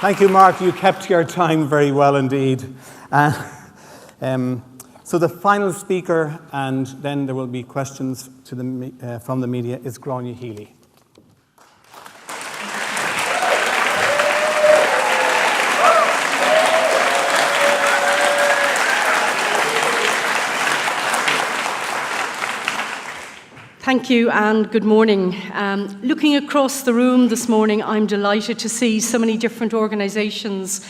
Thank you, Mark. You kept your time very well indeed. So the final speaker, and then there will be questions from the media, is Grainne Healy. Thank you and good morning. Looking across the room this morning, I'm delighted to see so many different organisations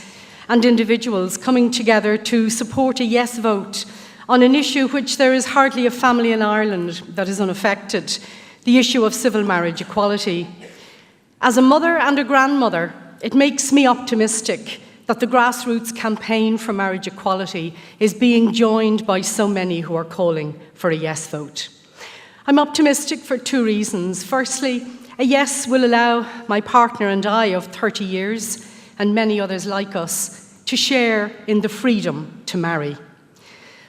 and individuals coming together to support a yes vote on an issue which there is hardly a family in Ireland that is unaffected, the issue of civil marriage equality. As a mother and a grandmother, it makes me optimistic that the grassroots campaign for marriage equality is being joined by so many who are calling for a yes vote. I'm optimistic for two reasons. Firstly, a yes will allow my partner and I of 30 years, and many others like us, to share in the freedom to marry.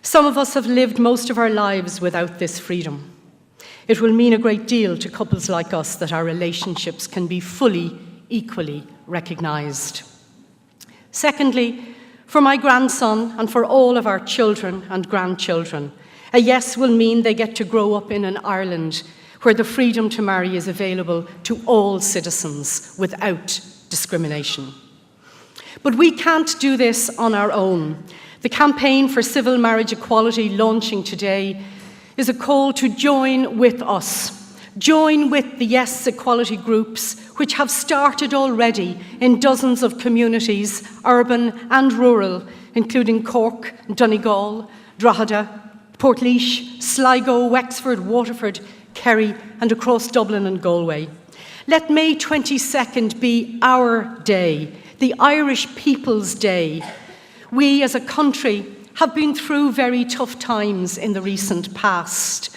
Some of us have lived most of our lives without this freedom. It will mean a great deal to couples like us that our relationships can be fully, equally recognised. Secondly, for my grandson and for all of our children and grandchildren, a yes will mean they get to grow up in an Ireland where the freedom to marry is available to all citizens without discrimination. But we can't do this on our own. The campaign for civil marriage equality launching today is a call to join with us. Join with the Yes Equality groups, which have started already in dozens of communities, urban and rural, including Cork, Donegal, Drogheda, Portlaoise, Sligo, Wexford, Waterford, Kerry, and across Dublin and Galway. Let May 22nd be our day, the Irish People's Day. We as a country have been through very tough times in the recent past,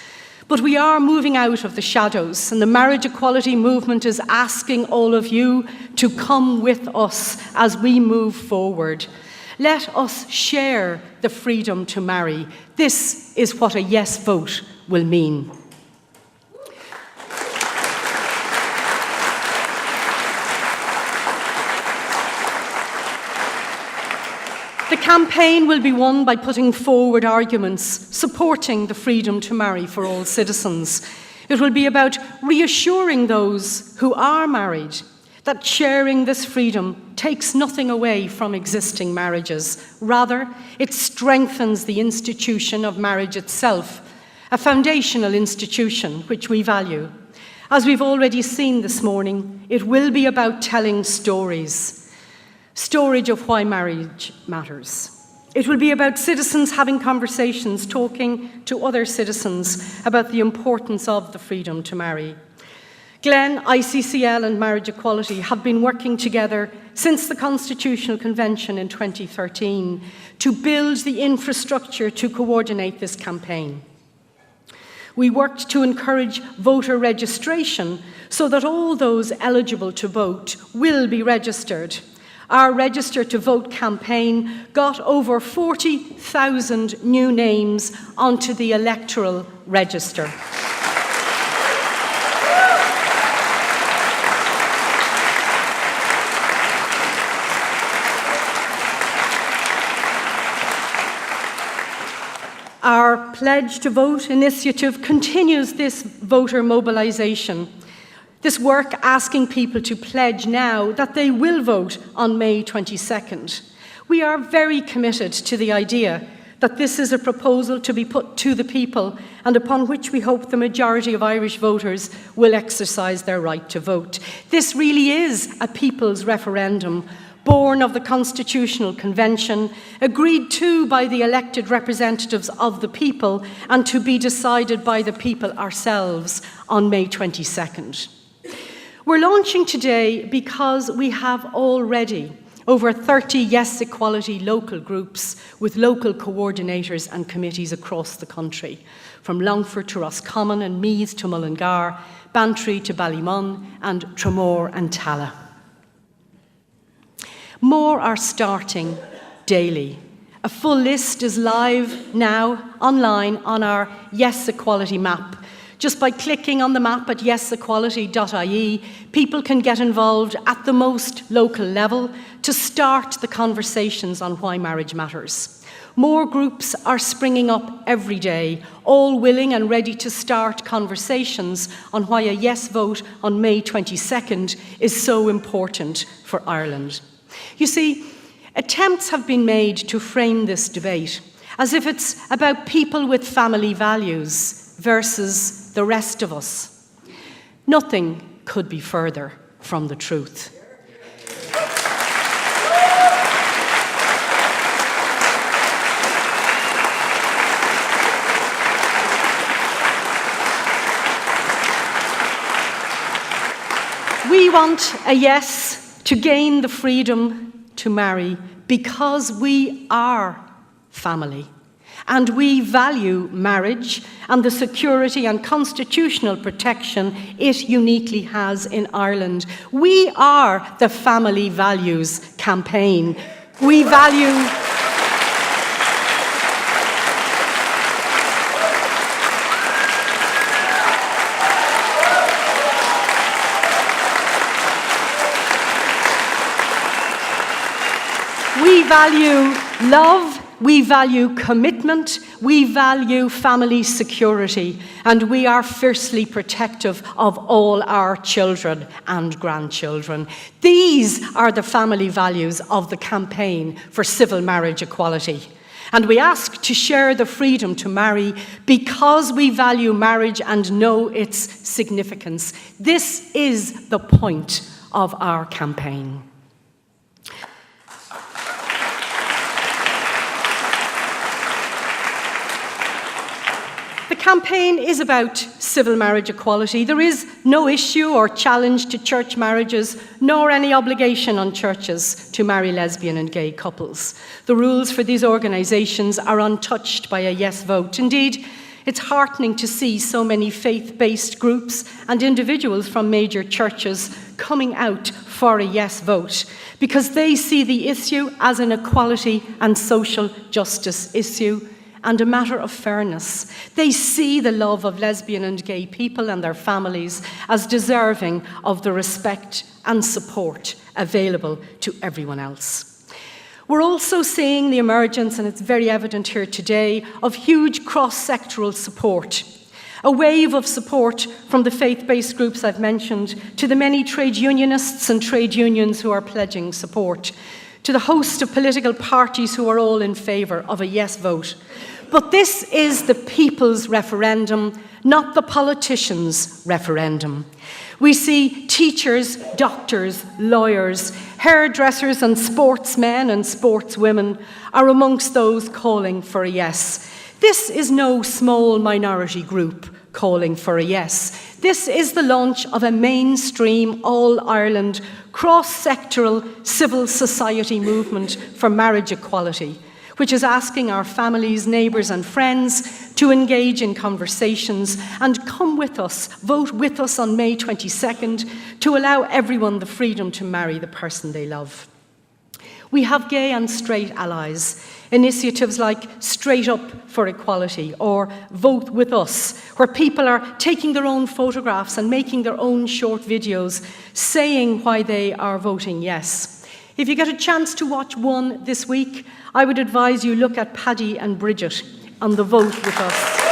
but we are moving out of the shadows, and the marriage equality movement is asking all of you to come with us as we move forward. Let us share the freedom to marry. This is what a yes vote will mean. The campaign will be won by putting forward arguments supporting the freedom to marry for all citizens. It will be about reassuring those who are married that sharing this freedom takes nothing away from existing marriages. Rather, it strengthens the institution of marriage itself, a foundational institution which we value. As we've already seen this morning, it will be about telling stories of why marriage matters. It will be about citizens having conversations, talking to other citizens about the importance of the freedom to marry. Glen, ICCL and Marriage Equality have been working together since the Constitutional Convention in 2013 to build the infrastructure to coordinate this campaign. We worked to encourage voter registration so that all those eligible to vote will be registered. Our Register to Vote campaign got over 40,000 new names onto the electoral register. Our Pledge to Vote initiative continues this voter mobilisation, this work asking people to pledge now that they will vote on May 22nd. We are very committed to the idea that this is a proposal to be put to the people and upon which we hope the majority of Irish voters will exercise their right to vote. This really is a people's referendum, born of the Constitutional Convention, agreed to by the elected representatives of the people, and to be decided by the people ourselves on May 22nd. We're launching today because we have already over 30 Yes Equality local groups with local coordinators and committees across the country, from Longford to Roscommon and Meath to Mullingar, Bantry to Ballymun and Tramore and Talla. More are starting daily. A full list is live now online on our Yes Equality map, Just by clicking on the map at yesequality.ie, people can get involved at the most local level to start the conversations on why marriage matters. More groups are springing up every day, all willing and ready to start conversations on why a yes vote on May 22nd is so important for Ireland. You see, attempts have been made to frame this debate as if it's about people with family values versus the rest of us. Nothing could be further from the truth. We want a yes to gain the freedom to marry because we are family. And we value marriage and the security and constitutional protection it uniquely has in Ireland. We are the Family Values campaign. We value love. We value commitment, we value family security, and we are fiercely protective of all our children and grandchildren. These are the family values of the campaign for civil marriage equality. And we ask to share the freedom to marry because we value marriage and know its significance. This is the point of our campaign. The campaign is about civil marriage equality. There is no issue or challenge to church marriages, nor any obligation on churches to marry lesbian and gay couples. The rules for these organisations are untouched by a yes vote. Indeed, it's heartening to see so many faith-based groups and individuals from major churches coming out for a yes vote because they see the issue as an equality and social justice issue and a matter of fairness. They see the love of lesbian and gay people and their families as deserving of the respect and support available to everyone else. We're also seeing the emergence, and it's very evident here today, of huge cross-sectoral support. A wave of support from the faith-based groups I've mentioned, to the many trade unionists and trade unions who are pledging support, to the host of political parties who are all in favour of a yes vote. But this is the people's referendum, not the politicians' referendum. We see teachers, doctors, lawyers, hairdressers and sportsmen and sportswomen are amongst those calling for a yes. This is no small minority group calling for a yes. This is the launch of a mainstream, all-Ireland, cross-sectoral civil society movement for marriage equality, which is asking our families, neighbours and friends to engage in conversations and come with us, vote with us on May 22nd to allow everyone the freedom to marry the person they love. We have gay and straight allies, initiatives like Straight Up for Equality or Vote With Us, where people are taking their own photographs and making their own short videos saying why they are voting yes. If you get a chance to watch one this week, I would advise you look at Paddy and Bridget on the Vote With Us.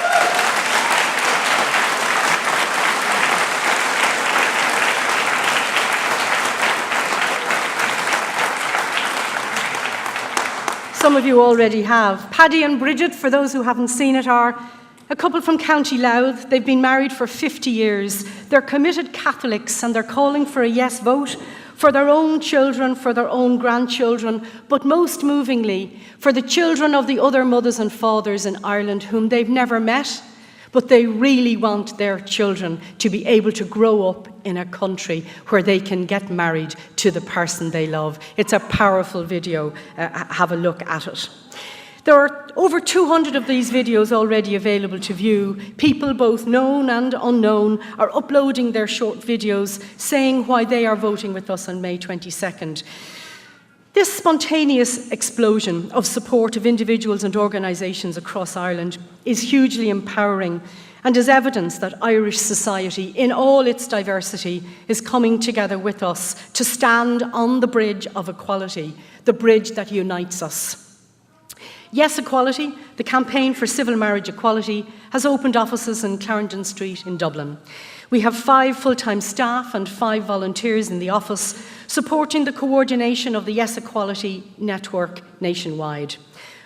Some of you already have. Paddy and Bridget, for those who haven't seen it, are a couple from County Louth. They've been married for 50 years. They're committed Catholics and they're calling for a yes vote for their own children, for their own grandchildren, but most movingly, for the children of the other mothers and fathers in Ireland whom they've never met, but they really want their children to be able to grow up in a country where they can get married to the person they love. It's a powerful video. Have a look at it. There are over 200 of these videos already available to view. People, both known and unknown, are uploading their short videos saying why they are voting with us on May 22nd. This spontaneous explosion of support of individuals and organisations across Ireland is hugely empowering and is evidence that Irish society, in all its diversity, is coming together with us to stand on the bridge of equality, the bridge that unites us. Yes Equality, the campaign for civil marriage equality, has opened offices in Clarendon Street in Dublin. We have 5 full-time staff and 5 volunteers in the office, supporting the coordination of the Yes Equality network nationwide.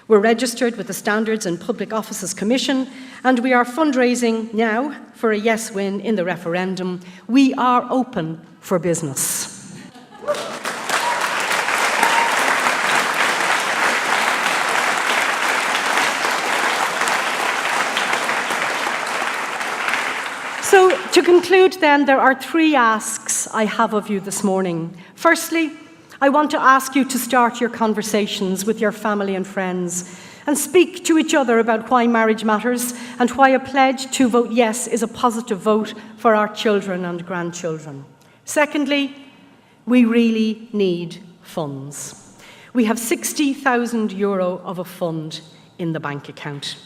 We're registered with the Standards and Public Offices Commission, and we are fundraising now for a yes win in the referendum. We are open for business. So, to conclude then, there are 3 asks I have of you this morning. Firstly, I want to ask you to start your conversations with your family and friends and speak to each other about why marriage matters and why a pledge to vote yes is a positive vote for our children and grandchildren. Secondly, we really need funds. We have €60,000 of a fund in the bank account.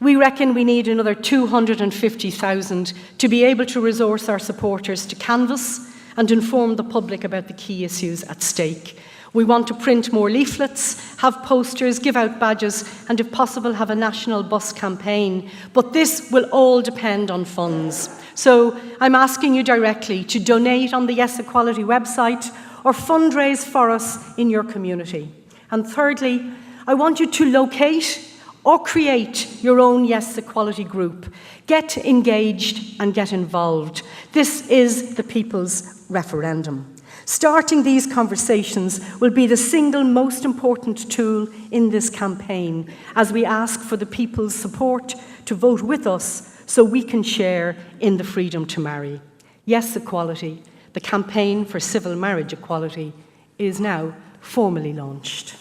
We reckon we need another 250,000 to be able to resource our supporters to canvass and inform the public about the key issues at stake. We want to print more leaflets, have posters, give out badges, and if possible have a national bus campaign. But this will all depend on funds. So I'm asking you directly to donate on the Yes Equality website or fundraise for us in your community. And thirdly, I want you to locate or create your own Yes Equality group. Get engaged and get involved. This is the people's referendum. Starting these conversations will be the single most important tool in this campaign as we ask for the people's support to vote with us so we can share in the freedom to marry. Yes Equality, the campaign for civil marriage equality, is now formally launched.